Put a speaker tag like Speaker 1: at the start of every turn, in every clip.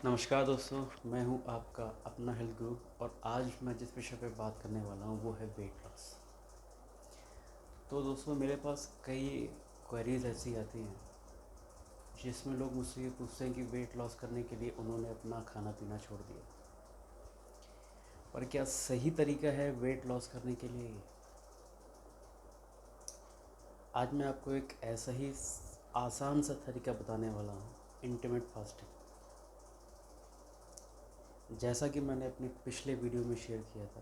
Speaker 1: नमस्कार दोस्तों, मैं हूं आपका अपना हेल्थ गुरु और आज मैं जिस विषय पे बात करने वाला हूं वो है वेट लॉस। तो दोस्तों मेरे पास कई क्वेरीज ऐसी आती हैं जिसमें लोग मुझसे ये पूछते हैं कि वेट लॉस करने के लिए उन्होंने अपना खाना पीना छोड़ दिया, पर क्या सही तरीका है वेट लॉस करने के लिए? आज मैं आपको एक ऐसा ही आसान सा तरीका बताने वाला हूँ, इंटरमिटेंट फास्टिंग। जैसा कि मैंने अपने पिछले वीडियो में शेयर किया था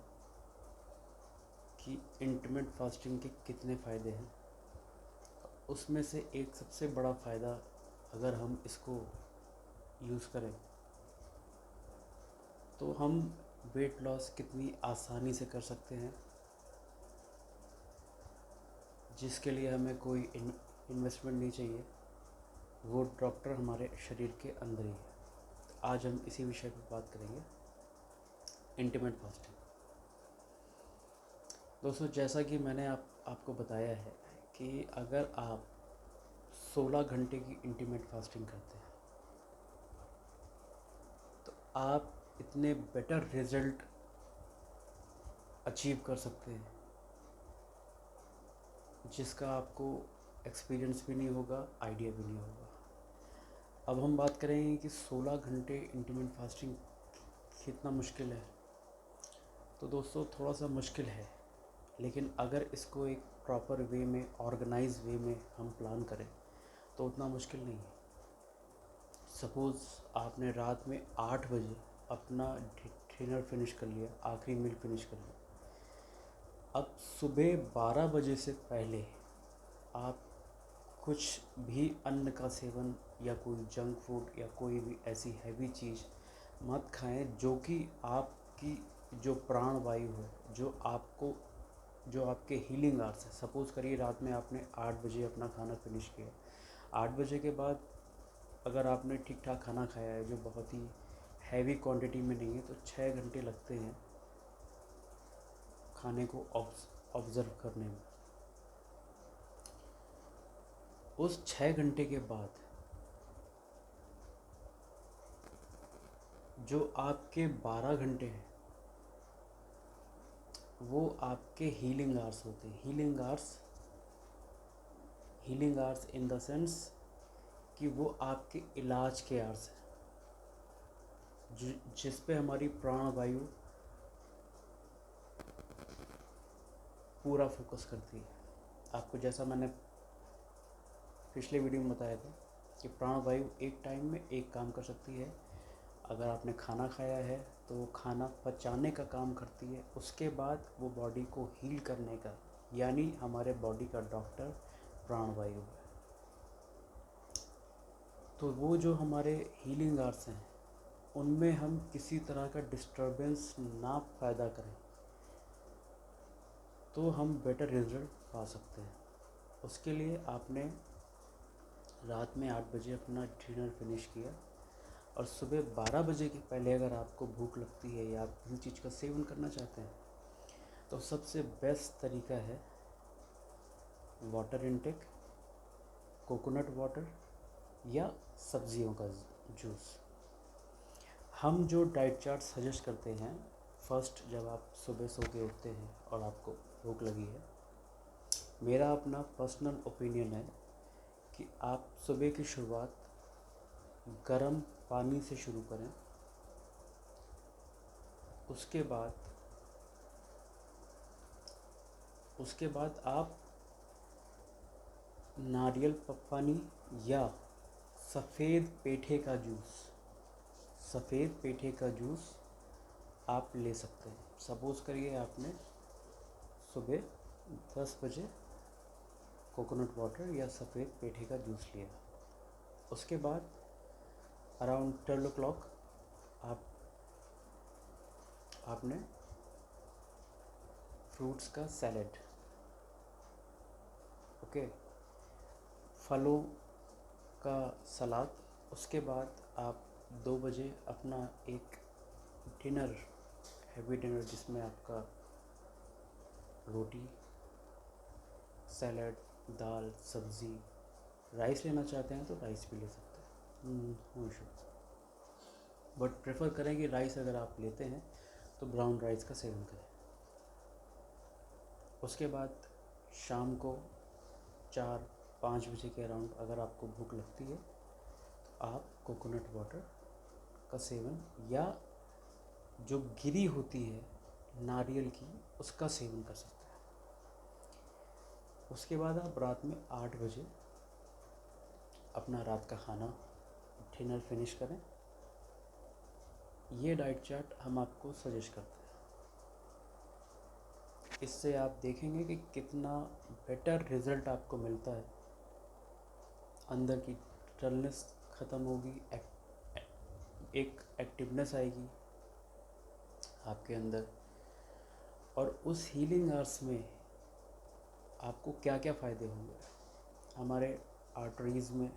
Speaker 1: कि इंटरमिटेंट फास्टिंग के कितने फ़ायदे हैं, उसमें से एक सबसे बड़ा फ़ायदा, अगर हम इसको यूज़ करें तो हम वेट लॉस कितनी आसानी से कर सकते हैं, जिसके लिए हमें कोई इन्वेस्टमेंट नहीं चाहिए। वो डॉक्टर हमारे शरीर के अंदर ही है। तो आज हम इसी विषय पर बात करेंगे, इंटरमिटेंट फास्टिंग। दोस्तों जैसा कि मैंने आपको बताया है कि अगर आप 16 घंटे की इंटरमिटेंट फास्टिंग करते हैं तो आप इतने बेटर रिज़ल्ट अचीव कर सकते हैं जिसका आपको एक्सपीरियंस भी नहीं होगा, आइडिया भी नहीं होगा। अब हम बात करेंगे कि 16 घंटे इंटरमिटेंट फास्टिंग कितना मुश्किल है। तो दोस्तों थोड़ा सा मुश्किल है, लेकिन अगर इसको एक प्रॉपर वे में, ऑर्गेनाइज वे में हम प्लान करें तो उतना मुश्किल नहीं है। सपोज़ आपने रात में 8 बजे अपना डिनर फिनिश कर लिया, आखिरी मील फिनिश कर लिया। अब सुबह 12 बजे से पहले आप कुछ भी अन्न का सेवन या कोई जंक फूड या कोई भी ऐसी हैवी चीज़ मत खाएं जो कि आपकी जो प्राण वायु है, जो आपके हीलिंग आवर्स है। सपोज़ करिए रात में आपने 8 बजे अपना खाना फिनिश किया, 8 बजे के बाद अगर आपने ठीक ठाक खाना खाया है जो बहुत ही हैवी क्वांटिटी में नहीं है, तो 6 घंटे लगते हैं खाने को ऑब्ज़र्व करने में। उस 6 घंटे के बाद जो आपके 12 घंटे हैं वो आपके हीलिंग आवर्स होते हैं। Healing hours in the sense कि वो आपके इलाज के आवर्स हैं, जिस पे हमारी प्राण वायु पूरा फोकस करती है। आपको जैसा मैंने पिछले वीडियो में बताया था कि प्राण वायु एक टाइम में एक काम कर सकती है। अगर आपने खाना खाया है तो वो खाना पचाने का काम करती है, उसके बाद वो बॉडी को हील करने का, यानी हमारे बॉडी का डॉक्टर प्राण वायु है। तो वो जो हमारे हीलिंग आर्ट्स हैं उनमें हम किसी तरह का डिस्टरबेंस ना पैदा करें तो हम बेटर रिजल्ट पा सकते हैं। उसके लिए आपने रात में 8 बजे अपना डिनर फिनिश किया और सुबह 12 बजे के पहले अगर आपको भूख लगती है या आप किसी चीज़ का सेवन करना चाहते हैं तो सबसे बेस्ट तरीका है वाटर इनटेक, कोकोनट वाटर या सब्जियों का जूस। हम जो डाइट चार्ट सजेस्ट करते हैं, फर्स्ट जब आप सुबह सो के उठते हैं और आपको भूख लगी है, मेरा अपना पर्सनल ओपिनियन है कि आप सुबह की शुरुआत गर्म पानी से शुरू करें। उसके बाद आप नारियल पानी या सफ़ेद पेठे का जूस आप ले सकते हैं। सपोज़ करिए आपने सुबह 10 बजे कोकोनट वाटर या सफ़ेद पेठे का जूस लिया, उसके बाद अराउंड 12 o'clock आपने फ्रूट्स का सैलेड, ओके, फलों का सलाद। उसके बाद आप 2 बजे अपना एक डिनर, हैवी डिनर, जिसमें आपका रोटी, सैलड, दाल, सब्ज़ी, राइस लेना चाहते हैं तो राइस भी ले सकते हैं, नो इशू। बट प्रेफर करें कि राइस अगर आप लेते हैं तो ब्राउन राइस का सेवन करें। उसके बाद शाम को 4-5 बजे के अराउंड अगर आपको भूख लगती है तो आप कोकोनट वाटर का सेवन या जो गिरी होती है नारियल की उसका सेवन कर सकते हैं। उसके बाद आप रात में 8 बजे अपना रात का खाना डिनर फिनिश करें। ये डाइट चार्ट हम आपको सजेस्ट करते हैं। इससे आप देखेंगे कि कितना बेटर रिज़ल्ट आपको मिलता है। अंदर की डलनेस ख़त्म होगी, एक एक्टिवनेस आएगी आपके अंदर। और उस हीलिंग आवर्स में आपको क्या क्या फ़ायदे होंगे। हमारे आर्टरीज़ में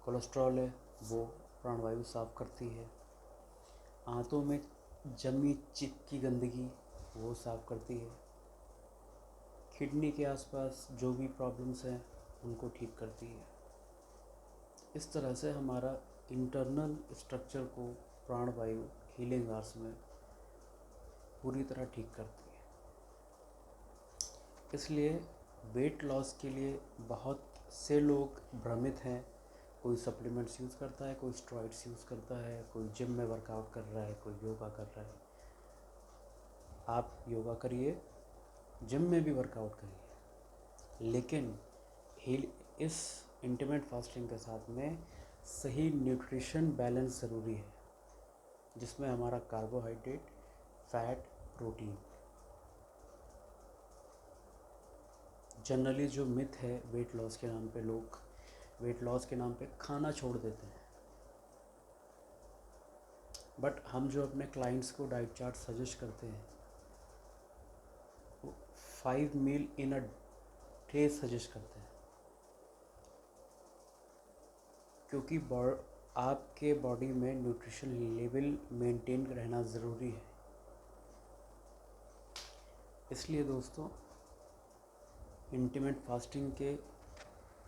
Speaker 1: कोलेस्ट्रॉल है, वो प्राणवायु साफ़ करती है। आंतों में जमी चिपकी गंदगी वो साफ़ करती है। किडनी के आसपास जो भी प्रॉब्लम्स हैं उनको ठीक करती है। इस तरह से हमारा इंटरनल स्ट्रक्चर को प्राणवायु हीलिंग आवर्स में पूरी तरह ठीक करती है। इसलिए वेट लॉस के लिए बहुत से लोग भ्रमित हैं। कोई सप्लीमेंट्स यूज़ करता है, कोई स्टेरॉइड्स यूज़ करता है, कोई जिम में वर्कआउट कर रहा है, कोई योगा कर रहा है। आप योगा करिए, जिम में भी वर्कआउट करिए, लेकिन इस इंटरमिटेंट फास्टिंग के साथ में सही न्यूट्रिशन बैलेंस ज़रूरी है, जिसमें हमारा कार्बोहाइड्रेट, फैट, प्रोटीन। जनरली जो मिथ है वेट लॉस के नाम पे, लोग वेट लॉस के नाम पे खाना छोड़ देते हैं। बट हम जो अपने क्लाइंट्स को डाइट चार्ट सजेस्ट करते हैं वो 5 मील इन अ डे सजेस्ट करते हैं, क्योंकि आपके बॉडी में न्यूट्रिशन लेवल मेंटेन रहना ज़रूरी है। इसलिए दोस्तों, इंटरमिटेंट फास्टिंग के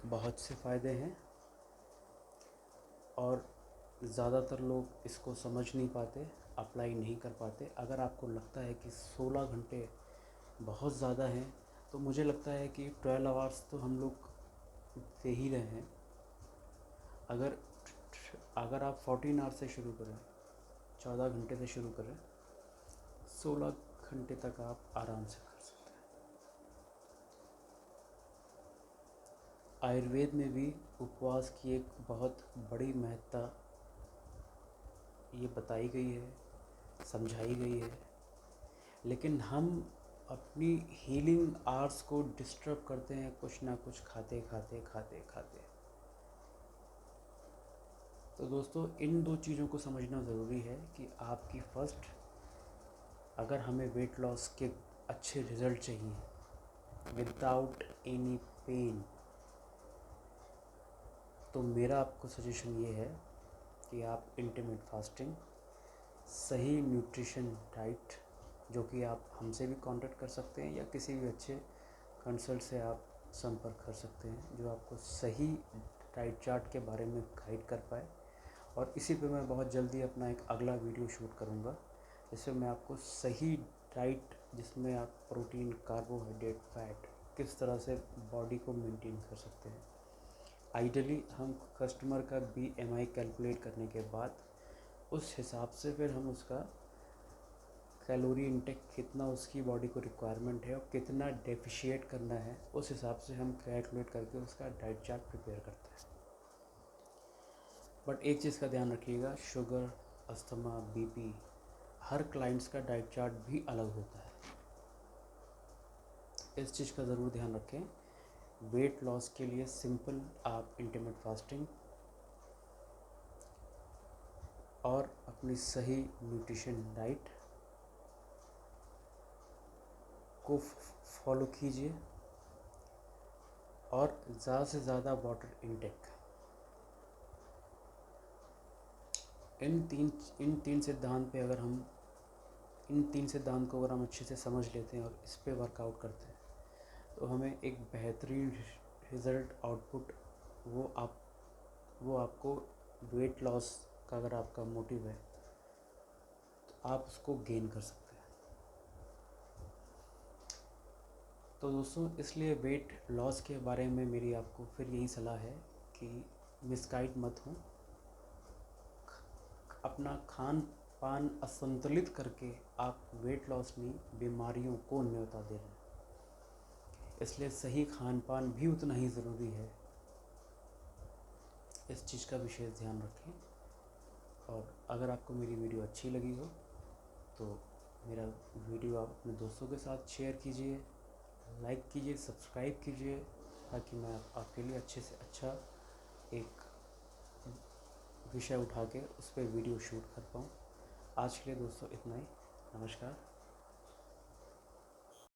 Speaker 1: बहुत से फ़ायदे हैं और ज़्यादातर लोग इसको समझ नहीं पाते, अप्लाई नहीं कर पाते। अगर आपको लगता है कि 16 घंटे बहुत ज़्यादा हैं, तो मुझे लगता है कि 12 आवर्स तो हम लोग दे ही रहे हैं। अगर आप 14 आवर्स से शुरू करें, 14 घंटे से शुरू करें, 16 घंटे तक आप आराम से कर सकते हैं। आयुर्वेद में भी उपवास की एक बहुत बड़ी महत्ता ये बताई गई है, समझाई गई है, लेकिन हम अपनी हीलिंग आवर्स को डिस्टर्ब करते हैं कुछ ना कुछ खाते खाते खाते खाते। तो दोस्तों, इन दो चीज़ों को समझना ज़रूरी है कि आपकी फर्स्ट, अगर हमें वेट लॉस के अच्छे रिज़ल्ट चाहिए विदाउट एनी पेन, तो मेरा आपको सजेशन ये है कि आप इंटरमिटेंट फास्टिंग, सही न्यूट्रिशन डाइट, जो कि आप हमसे भी कांटेक्ट कर सकते हैं या किसी भी अच्छे कंसल्ट से आप संपर्क कर सकते हैं, जो आपको सही डाइट चार्ट के बारे में गाइड कर पाए। और इसी पे मैं बहुत जल्दी अपना एक अगला वीडियो शूट करूँगा, जिसमें मैं आपको सही डाइट, जिसमें आप प्रोटीन, कार्बोहाइड्रेट, फैट किस तरह से बॉडी को मेंटेन कर सकते हैं। आइडियली हम कस्टमर का BMI कैलकुलेट करने के बाद उस हिसाब से फिर हम उसका कैलोरी इंटेक, कितना उसकी बॉडी को रिक्वायरमेंट है और कितना डेफिशिएट करना है, उस हिसाब से हम कैलकुलेट करके उसका डाइट चार्ट प्रिपेयर करते हैं। बट एक चीज़ का ध्यान रखिएगा, शुगर, अस्थमा, BP, हर क्लाइंट्स का डाइट चार्ट भी अलग होता है। इस चीज़ का ज़रूर ध्यान रखें। वेट लॉस के लिए सिंपल आप इंटरमिटेंट फास्टिंग और अपनी सही न्यूट्रिशन डाइट को फॉलो कीजिए और ज़्यादा से ज़्यादा वाटर इनटेक। इन तीन सिद्धांत पे अगर हम इन तीन सिद्धांत को अगर हम अच्छे से समझ लेते हैं और इस पे वर्कआउट करते हैं, तो हमें एक बेहतरीन रिज़ल्ट, आउटपुट वो आपको वेट लॉस का अगर आपका मोटिव है तो आप उसको गेन कर सकते हैं। तो दोस्तों, इसलिए वेट लॉस के बारे में मेरी आपको फिर यही सलाह है कि मिसगाइड मत हो। अपना खान पान असंतुलित करके आप वेट लॉस नहीं, बीमारियों को न्योता दे रहे हैं। इसलिए सही खान पान भी उतना ही ज़रूरी है। इस चीज़ का विशेष ध्यान रखें। और अगर आपको मेरी वीडियो अच्छी लगी हो तो मेरा वीडियो आप अपने दोस्तों के साथ शेयर कीजिए, लाइक कीजिए, सब्सक्राइब कीजिए, ताकि मैं आपके लिए अच्छे से अच्छा एक विषय उठा के उस पर वीडियो शूट कर पाऊँ। आज के लिए दोस्तों इतना ही। नमस्कार।